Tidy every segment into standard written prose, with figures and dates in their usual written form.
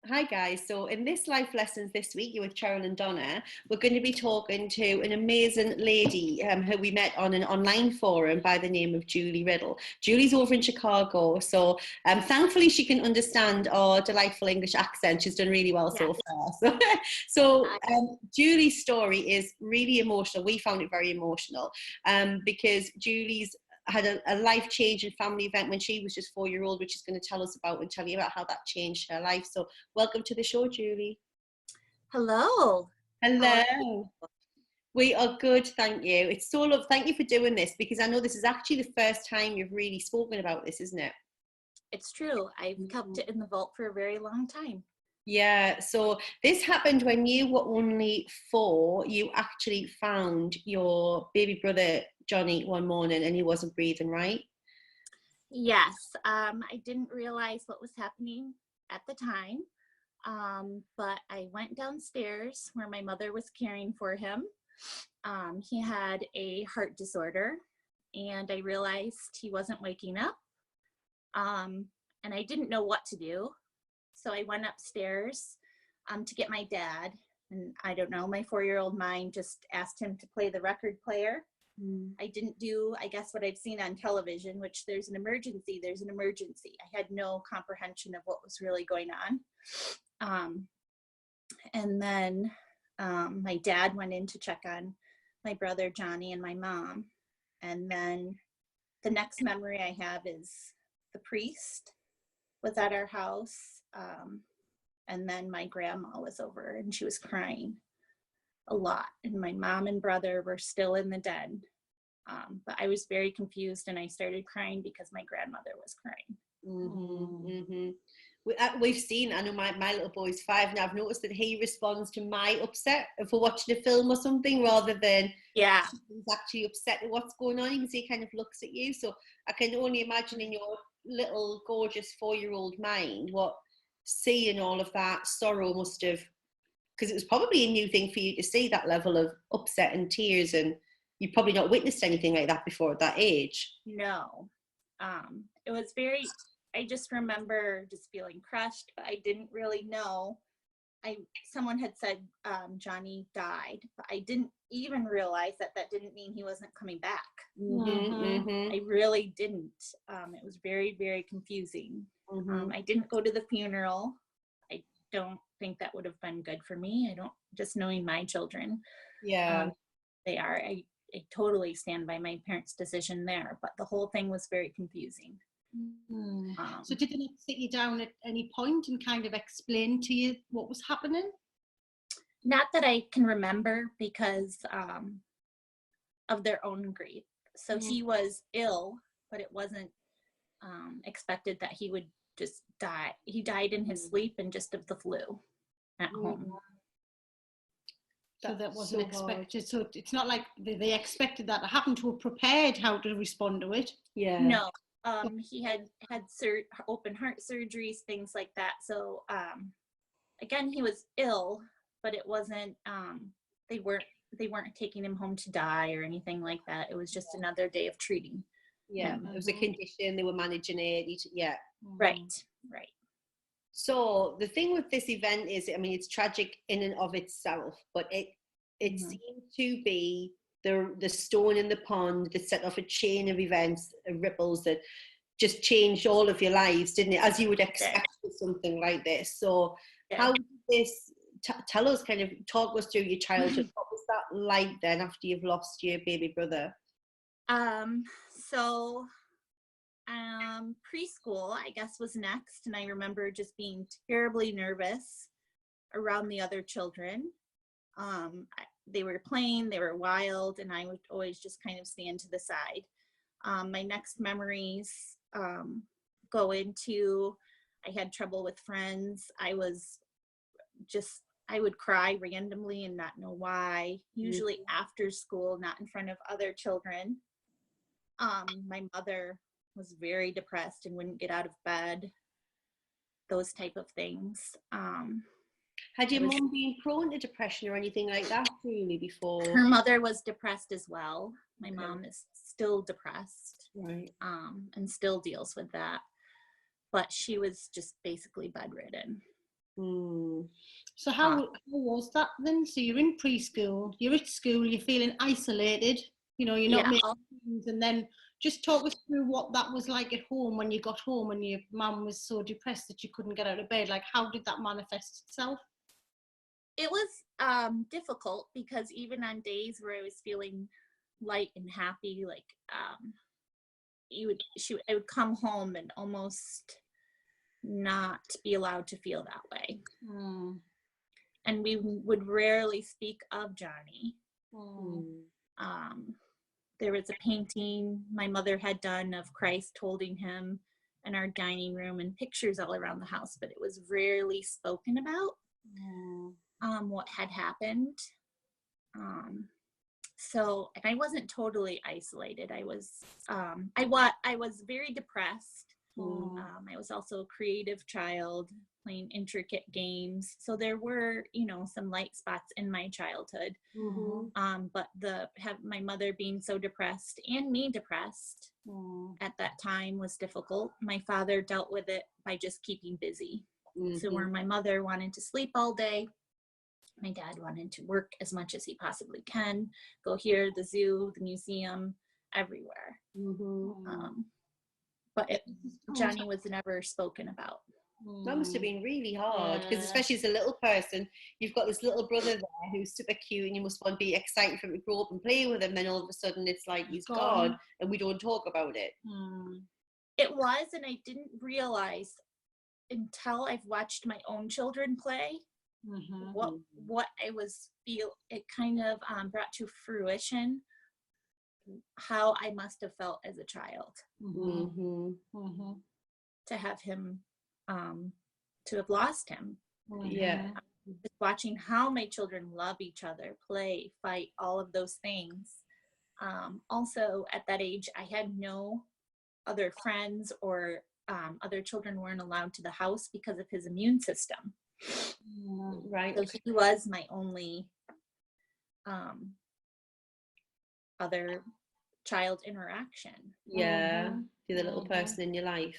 Hi guys, so in this life lessons this week, you're with Cheryl and Donna. We're going to be talking to an amazing lady who we met on an online forum by the name of Julie Riddle. Julie's over in Chicago, so thankfully she can understand our delightful English accent. She's done really well so Yes. far. Julie's story is really emotional. We found it very emotional because Julie's had a life-changing family event when she was just 4 years old, which she's going to tell us about and tell you about how that changed her life. So welcome to the show, Julie. Hello. Hello. We are good, thank you. It's so lovely. Thank you for doing this because I know this is actually the first time you've really spoken about this, isn't it? It's true. I've kept it in the vault for a very long time. Yeah, so this happened when you were only 4. You actually found your baby brother, Johnny, one morning and he wasn't breathing, right? Yes. I didn't realize what was happening at the time, but I went downstairs where my mother was caring for him. He had a heart disorder, and I realized he wasn't waking up, and I didn't know what to do. So I went upstairs to get my dad, and I don't know, my 4-year-old mind just asked him to play the record player. I didn't do, I guess, what I've seen on television, which there's an emergency, there's an emergency. I had no comprehension of what was really going on. And then my dad went in to check on my brother Johnny and my mom. And then the next memory I have is the priest was at our house. And then my grandma was over and she was crying a lot. And my mom and brother were still in the den. But I was very confused and I started crying because my grandmother was crying. We've seen, I know my little boy's 5 and I've noticed that he responds to my upset for watching a film or something rather than he's actually upset at what's going on. You can see he kind of looks at you. So I can only imagine in your little gorgeous 4-year-old mind what seeing all of that sorrow must have, because it was probably a new thing for you to see that level of upset and tears, and you've probably not witnessed anything like that before at that age. No. It was very, I just remember just feeling crushed, but I didn't really know. Someone had said Johnny died, but I didn't even realize that didn't mean he wasn't coming back. I really didn't. It was very, very confusing. I didn't go to the funeral. I don't think that would have been good for me. Just knowing my children. Yeah. They are. I totally stand by my parents' decision there, but the whole thing was very confusing. So did they not sit you down at any point and kind of explain to you what was happening? Not that I can remember because of their own grief. So he was ill, but it wasn't expected that he would just die. He died in his sleep and just of the flu at home. So that wasn't expected. So it's not like they expected that to happen, to have prepared how to respond to it. Yeah. No. He had open heart surgeries, things like that. So again, he was ill, but it wasn't. They weren't taking him home to die or anything like that. It was just another day of treating. Yeah, it was a condition. They were managing it. Yeah. Right. So the thing with this event is, I mean, it's tragic in and of itself, but it seemed to be the stone in the pond that set off a chain of events, ripples that just changed all of your lives, didn't it? As you would expect with something like this. So how did this, tell us, kind of talk us through your childhood. What was that like then after you've lost your baby brother? So preschool, I guess, was next. And I remember just being terribly nervous around the other children. They were playing, they were wild, and I would always just kind of stand to the side. My next memories go into, I had trouble with friends. I would cry randomly and not know why, usually after school, not in front of other children. My mother was very depressed and wouldn't get out of bed, those type of things. Had your mom been prone to depression or anything like that really before? Her mother was depressed as well. My mom is still depressed, right? And still deals with that. But she was just basically bedridden. So how was that then? So you're in preschool, you're at school, you're feeling isolated, you know, you're not making friends, and then just talk us through what that was like at home when you got home and your mum was so depressed that you couldn't get out of bed. Like, how did that manifest itself? It was difficult, because even on days where I was feeling light and happy, like I would come home and almost not be allowed to feel that way. And we would rarely speak of Johnny. There was a painting my mother had done of Christ holding him in our dining room, and pictures all around the house, but it was rarely spoken about what had happened. So, and I wasn't totally isolated. I was very depressed. I was also a creative child, playing intricate games. So there were, you know, some light spots in my childhood. But my mother being so depressed and me depressed at that time was difficult. My father dealt with it by just keeping busy. So where my mother wanted to sleep all day, my dad wanted to work as much as he possibly can, go here, the zoo, the museum, everywhere. But Johnny was never spoken about. That must have been really hard, because especially as a little person, you've got this little brother there who's super cute, and you must want to be excited for him to grow up and play with him. Then all of a sudden it's like he's gone and we don't talk about it. It was, and I didn't realize until I've watched my own children play what I was it kind of brought to fruition how I must have felt as a child. To have him to have lost him. Just watching how my children love each other, play, fight, all of those things. Also at that age, I had no other friends, or other children weren't allowed to the house because of his immune system. Right. So he was my only other child interaction. You're the little person in your life.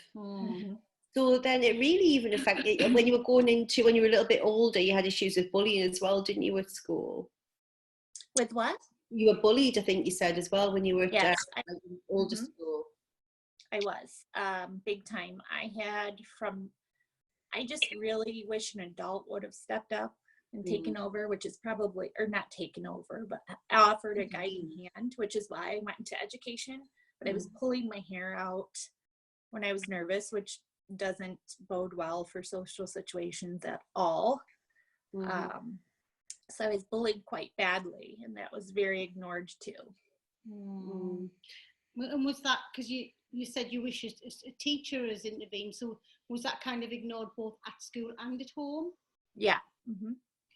So then it really even affected when you were when you were a little bit older, you had issues with bullying as well, didn't you, at school? With what? You were bullied, I think you said, as well, when you were at older school. I was, big time. I just really wish an adult would have stepped up and taken over, which is probably, or not taken over, but offered a guiding hand, which is why I went into education. But I was pulling my hair out when I was nervous, which doesn't bode well for social situations at all. So I was bullied quite badly, and that was very ignored too. And was that because you said you wish a teacher has intervened, so was that kind of ignored both at school and at home? Yeah.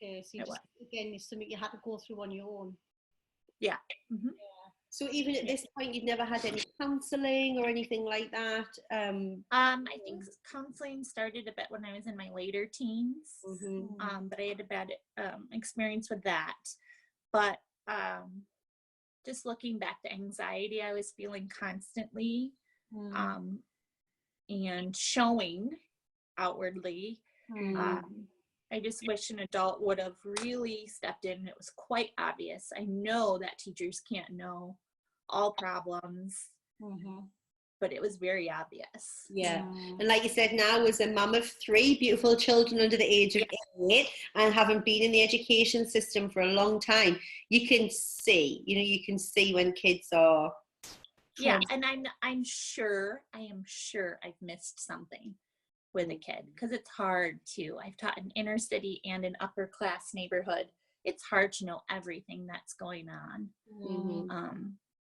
Okay, so again, it's something you had to go through on your own. Yeah. So even at this point, you'd never had any counselling or anything like that? I think counselling started a bit when I was in my later teens, but I had a bad experience with that. But just looking back, the anxiety I was feeling constantly and showing outwardly, I just wish an adult would have really stepped in. It was quite obvious. I know that teachers can't know all problems, but it was very obvious. And like you said, now as a mum of 3 beautiful children under the age of 8, and having been in the education system for a long time, you can see, when kids are and I am sure I've missed something with a kid, because it's hard to. I've taught an inner city and an upper class neighborhood. It's hard to know everything that's going on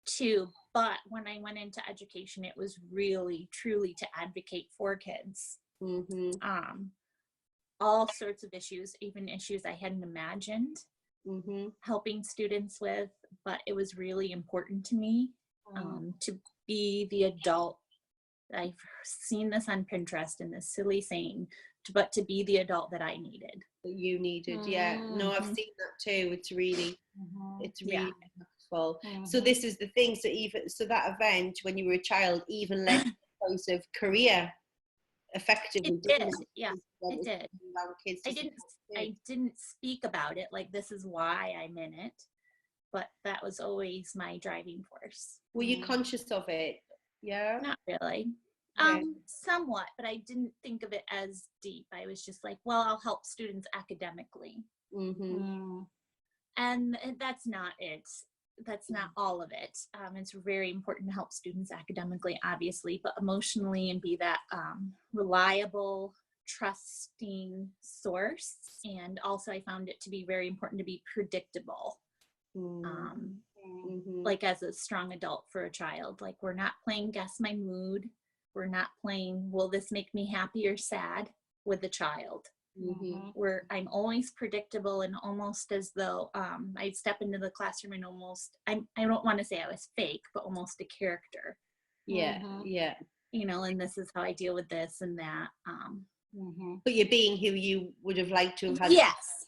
too. But when I went into education, it was really truly to advocate for kids. All sorts of issues, even issues I hadn't imagined helping students with, but it was really important to me to be the adult. I've seen this on Pinterest in this silly saying, but to be the adult that I needed. That you needed, No, I've seen that too. It's really helpful. So this is the thing. So that event when you were a child even led to a choice of career effectively. It did, yeah, it did. Kids I didn't speak about it like this is why I'm in it, but that was always my driving force. Were you conscious of it? Yeah. Not really. Yeah. Somewhat, but I didn't think of it as deep. I was just like, well, I'll help students academically. And that's not it. That's not all of it. It's very important to help students academically, obviously, but emotionally, and be that reliable, trusting source. And also I found it to be very important to be predictable. Like as a strong adult for a child, like we're not playing guess my mood. We're not playing, will this make me happy or sad with a child. Where I'm always predictable, and almost as though I'd step into the classroom and almost, I don't want to say I was fake, but almost a character. Yeah. You know, and this is how I deal with this and that. But you're being who you would have liked to have had.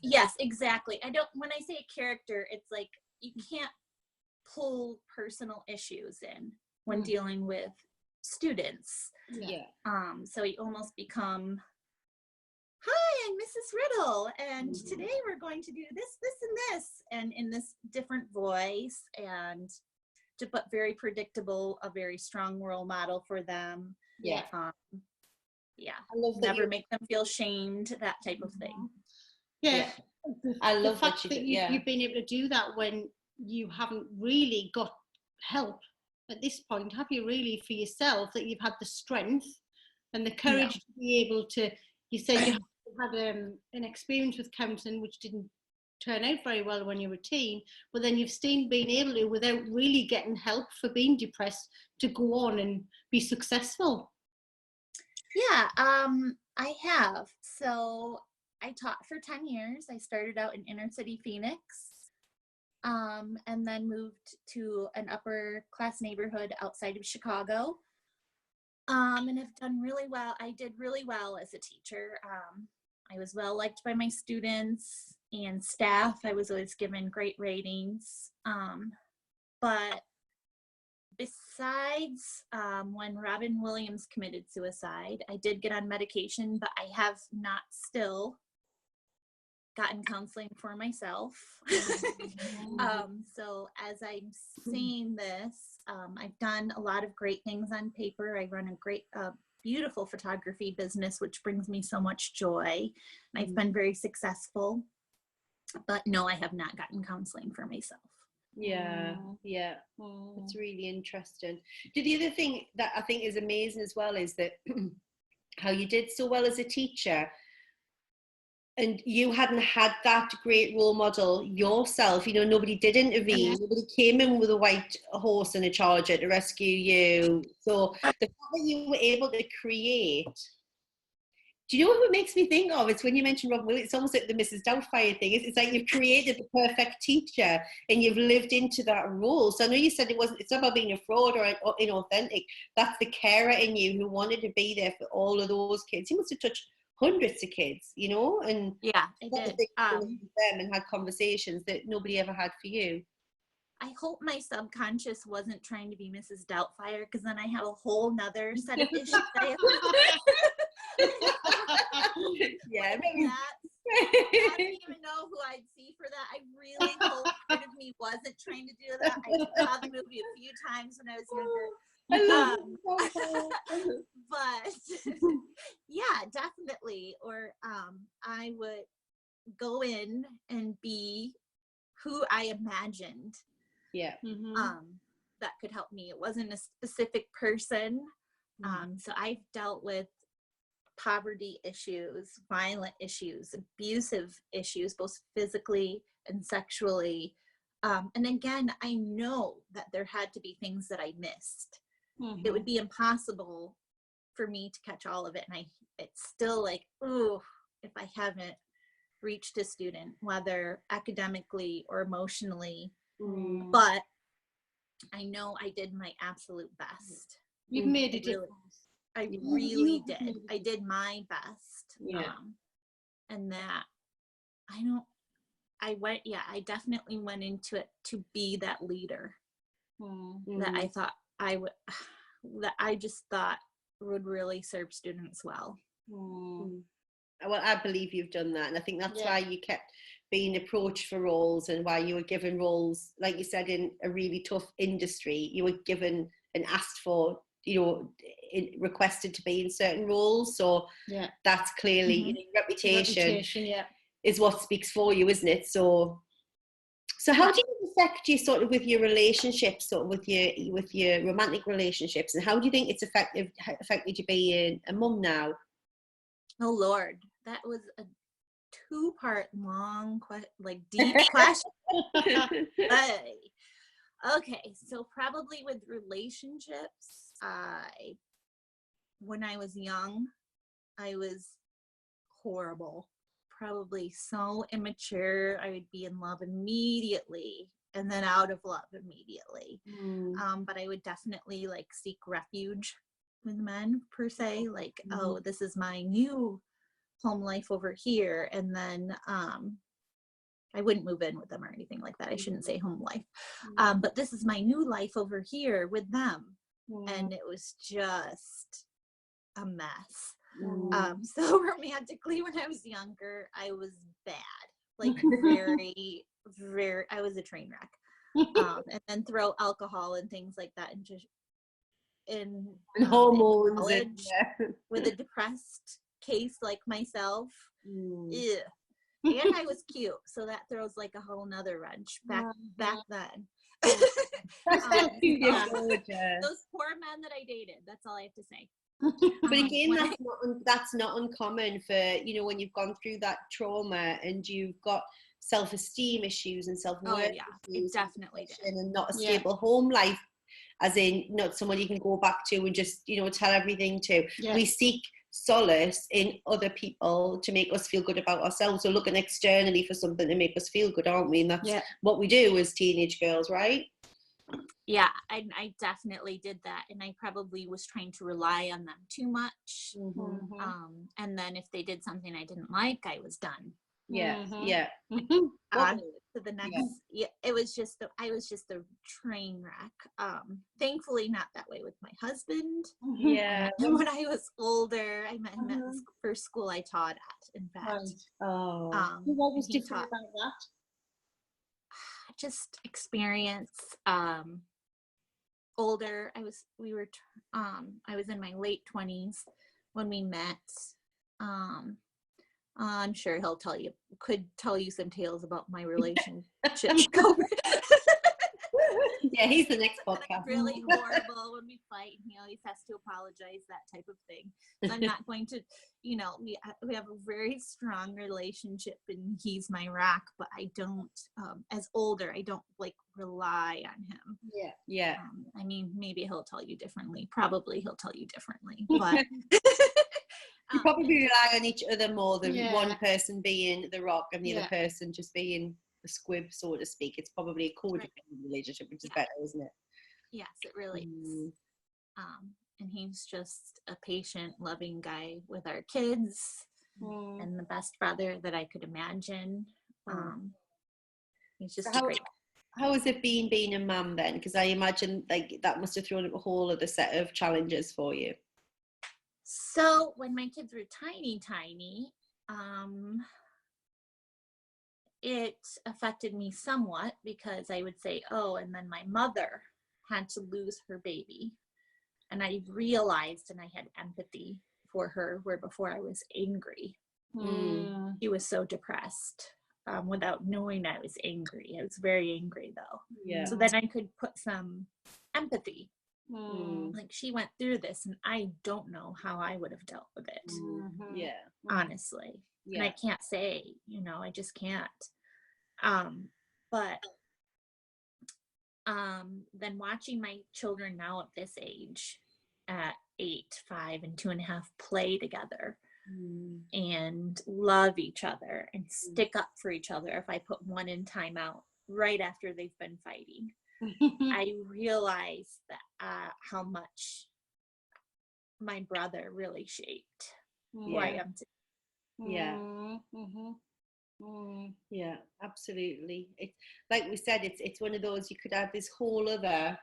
Yes, exactly. When I say a character, it's like you can't pull personal issues in when dealing with students. So you almost become, hi, I'm Mrs. Riddle, and today we're going to do this, and this, and in this different voice, and to put very predictable, a very strong role model for them. I love that. Never make them feel shamed, that type of thing. I love the fact that you've been able to do that when you haven't really got help at this point, have you, really, for yourself, that you've had the strength and the courage to be able to, you said you had an experience with counselling which didn't turn out very well when you were a teen, but then you've still been able to, without really getting help for being depressed, to go on and be successful. I have. So I taught for 10 years. I started out in inner city Phoenix, and then moved to an upper class neighborhood outside of Chicago, and have done really well. I did really well as a teacher. I was well liked by my students and staff. I was always given great ratings. But besides when Robin Williams committed suicide, I did get on medication, but I have not still gotten counseling for myself. So as I'm seeing this, I've done a lot of great things on paper. I run a great, beautiful photography business, which brings me so much joy. I've been very successful, but no, I have not gotten counseling for myself. That's really interesting. The other thing that I think is amazing as well is that how you did so well as a teacher, and you hadn't had that great role model yourself. You know, nobody did intervene. Nobody came in with a white horse and a charger to rescue you. So the fact that you were able to create, do you know what it makes me think of? It's when you mentioned Robin Williams, it's almost like the Mrs. Doubtfire thing. It's like you've created the perfect teacher and you've lived into that role. So I know you said it's not about being a fraud or inauthentic. That's the carer in you who wanted to be there for all of those kids. You must have touched hundreds of kids, you know, and I did. Them and had conversations that nobody ever had for you. I hope my subconscious wasn't trying to be Mrs. Doubtfire, because then I have a whole nother set of issues. Maybe that. I don't even know who I'd see for that. I really hope part of me wasn't trying to do that. I saw the movie a few times when I was younger. But yeah, definitely. Or I would go in and be who I imagined. That could help me. It wasn't a specific person. So I've dealt with poverty issues, violent issues, abusive issues, both physically and sexually. And again, I know that there had to be things that I missed. It would be impossible for me to catch all of it. And it's still like, ooh, if I haven't reached a student, whether academically or emotionally, but I know I did my absolute best. You've made a difference. I really did. I did my best. And that I definitely went into it to be that leader that I thought I would, that I just thought would really serve students well. Well, I believe you've done that, and I think that's why you kept being approached for roles, and why you were given roles, like you said, in a really tough industry. You were given and asked for, requested to be in certain roles. So that's clearly reputation is what speaks for you, isn't it? So how do you affect you sort of with your relationships, sort of with your romantic relationships, and how do you think it's affected you being a mum now? Oh Lord, that was a 2-part long, deep question. Okay, so probably with relationships, when I was young, I was horrible. Probably so immature. I would be in love immediately and then out of love immediately. But I would definitely seek refuge with men, per se, oh, this is my new home life over here. And then I wouldn't move in with them or anything like that. I shouldn't say home life. But this is my new life over here with them. And it was just a mess. So romantically, when I was younger, I was bad. Very, very, I was a train wreck. And then throw alcohol and things like that, and just in hormones with a depressed case like myself. And I was cute, so that throws a whole nother wrench back then. Those poor men that I dated, that's all I have to say. But again, that's not uncommon for, when you've gone through that trauma and you've got self-esteem issues and self-worth issues, it definitely did. And not a stable home life, as in not someone you can go back to and just tell everything to. We seek solace in other people to make us feel good about ourselves. So looking externally for something to make us feel good, aren't we? And that's what we do as teenage girls, right? Yeah, I definitely did that, and I probably was trying to rely on them too much. And then if they did something I didn't like, I was done. To the next. It was just I was just a train wreck. Thankfully, not that way with my husband. When I was older, I met him at the first school I taught at. In fact, what was different about that? Just experience. Older, I was in my late 20s when we met. I'm sure he'll could tell you some tales about my relationship. Yeah, he's the next podcast. Really horrible when we fight, and he always has to apologize, that type of thing. So I'm not going to, we have a very strong relationship, and he's my rock, but I don't, as older, I don't rely on him. I mean, maybe he'll tell you differently. Probably he'll tell you differently, but you probably rely on each other more than one person being the rock and the other person just being a squib, so to speak. It's probably a codependent relationship, which is better, isn't it? Yes, it really is. And he's just a patient, loving guy with our kids, and the best brother that I could imagine. He's just great. How has it been being a mum then? Because I imagine that must have thrown up a whole other set of challenges for you. So when my kids were tiny, it affected me somewhat, because I would say, and then my mother had to lose her baby. And I realized, and I had empathy for her, where before I was angry. She was so depressed without knowing I was angry. I was very angry, though. So then I could put some empathy. She went through this, and I don't know how I would have dealt with it. Honestly. And I can't say, I just can't. But then watching my children now at this age, at 8, 5, and 2.5, play together and love each other and stick up for each other. If I put one in timeout right after they've been fighting, I realized that how much my brother really shaped who I am today. Yeah, absolutely. It's like we said, it's one of those, you could have this whole other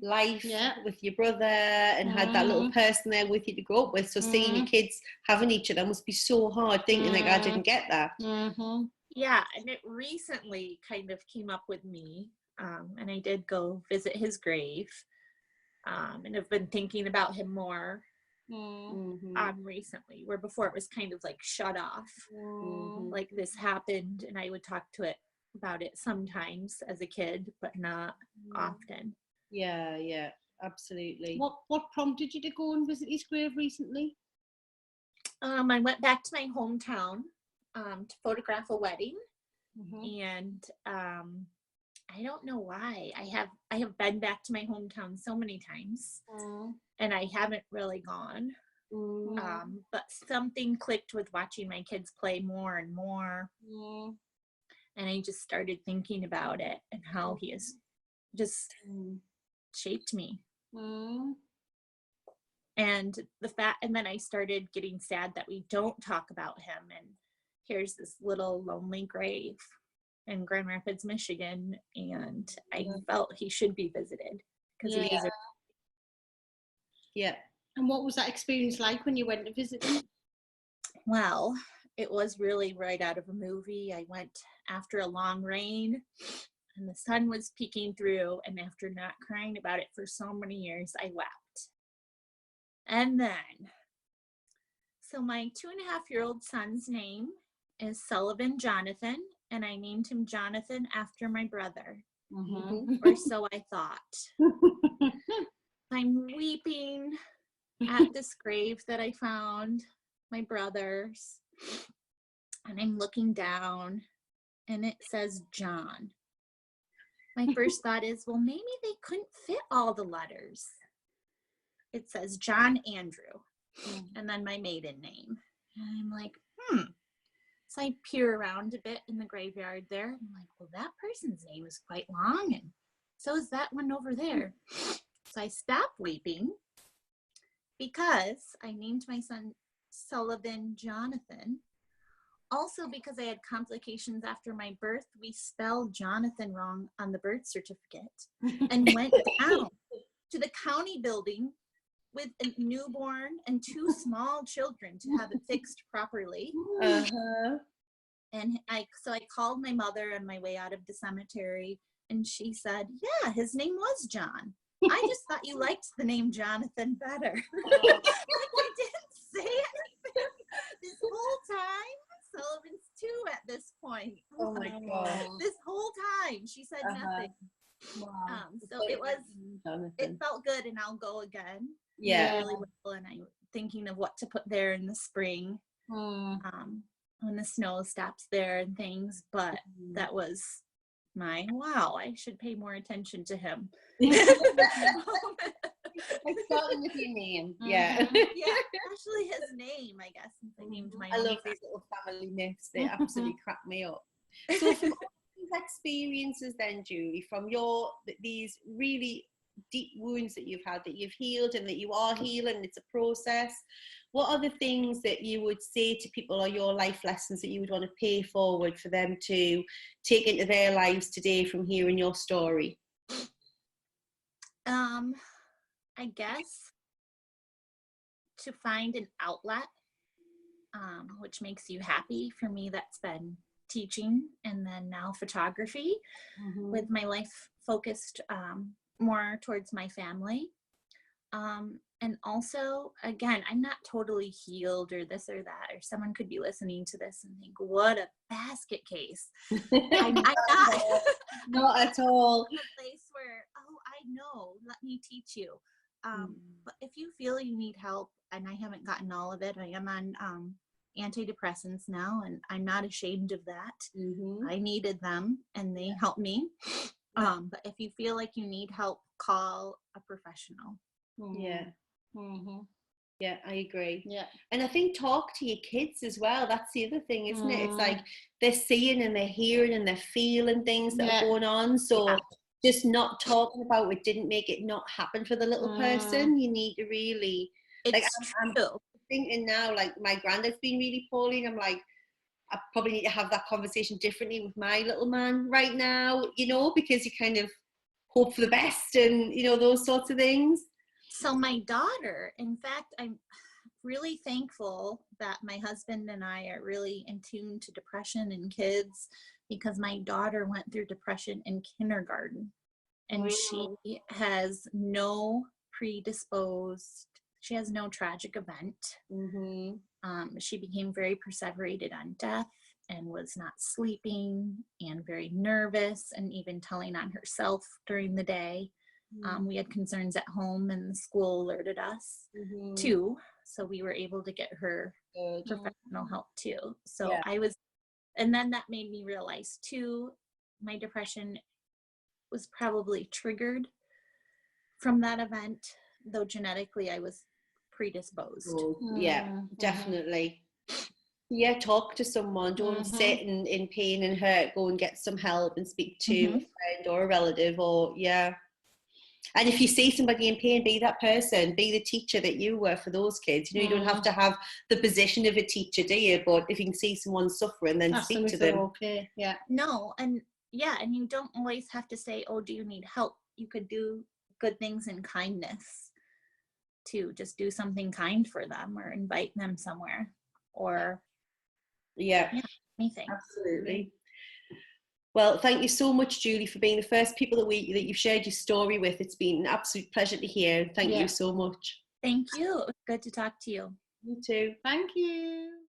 life with your brother and had that little person there with you to grow up with. So seeing your kids having each other must be so hard, thinking like, I didn't get that. Yeah, and it recently kind of came up with me, and I did go visit his grave, and have been thinking about him more recently, where before it was kind of like shut off. Like this happened and I would talk to it about it sometimes as a kid, but not often. Yeah, absolutely. What prompted you to go and visit his grave recently? I went back to my hometown to photograph a wedding, and I don't know why. I have been back to my hometown so many times, and I haven't really gone. But something clicked with watching my kids play more and more, and I just started thinking about it and how he has just shaped me. And then I started getting sad that we don't talk about him, and here's this little lonely grave in Grand Rapids, Michigan, and I felt he should be visited because he deserves. Yeah. And what was that experience like when you went to visit him? Well, it was really right out of a movie. I went after a long rain and the sun was peeking through, and after not crying about it for so many years, I wept. And then, so my 2.5-year-old son's name is Sullivan Jonathan, and I named him Jonathan after my brother, or so I thought. I'm weeping at this grave that I found, my brother's, and I'm looking down and it says John. My first thought is, well, maybe they couldn't fit all the letters. It says John Andrew, and then my maiden name. And I'm like, So I peer around a bit in the graveyard there. I'm like, well, that person's name is quite long, and so is that one over there. So I stopped weeping, because I named my son Sullivan Jonathan. Also because I had complications after my birth, we spelled Jonathan wrong on the birth certificate and went down to the county building with a newborn and 2 small children to have it fixed properly. And I called my mother on my way out of the cemetery, and she said, yeah, his name was John. I just thought you liked the name Jonathan better. I didn't say anything this whole time. Sullivan's 2 at this point. Oh my God. This whole time she said nothing. Wow. So it felt good, and I'll go again. Yeah. I really will, and I'm thinking of what to put there in the spring. When the snow stops there and things, but that was wow, I should pay more attention to him. I started with your name. Yeah, actually his name, I guess, since I named my I love these little family myths. They absolutely crack me up. So from all these experiences then, Julie, from these really deep wounds that you've had, that you've healed and that you are healing, it's a process, what are the things that you would say to people, or your life lessons that you would want to pay forward for them to take into their lives today from hearing your story? I guess to find an outlet which makes you happy. For me, that's been teaching, and then now photography, with my life focused more towards my family. And also, again, I'm not totally healed or this or that, or someone could be listening to this and think, what a basket case. I'm not. Not at all. A place where, I know, let me teach you. But if you feel you need help, and I haven't gotten all of it, I am on antidepressants now, and I'm not ashamed of that. I needed them, and they helped me. But if you feel like you need help, call a professional. Yeah, I agree. Yeah. And I think talk to your kids as well. That's the other thing, isn't it? It's like they're seeing and they're hearing and they're feeling things that are going on. So just not talking about it didn't make it not happen for the little person. You need to really, I'm thinking now, like my granddad's been really poorly, and I'm like, I probably need to have that conversation differently with my little man right now, you know, because you kind of hope for the best and, you know, those sorts of things. So my daughter, in fact, I'm really thankful that my husband and I are really in tune to depression in kids, because my daughter went through depression in kindergarten, and she has no she has no tragic event. She became very perseverated on death and was not sleeping and very nervous and even telling on herself during the day. We had concerns at home, and the school alerted us too. So we were able to get her professional help too. So and then that made me realize too, my depression was probably triggered from that event, though genetically I was predisposed. Yeah, definitely. Yeah, talk to someone. Don't sit in pain and hurt. Go and get some help and speak to a friend or a relative, or and if you see somebody in pain, be that person, be the teacher that you were for those kids. You know, you don't have to have the position of a teacher, do you? But if you can see someone suffering, then speak to them. Okay, yeah. No, and you don't always have to say, oh, do you need help? You could do good things in kindness too. Just do something kind for them, or invite them somewhere, or anything. Absolutely. Well, thank you so much, Julie, for being the first people that you've shared your story with. It's been an absolute pleasure to hear. Thank you so much. Thank you. Good to talk to you. You too. Thank you.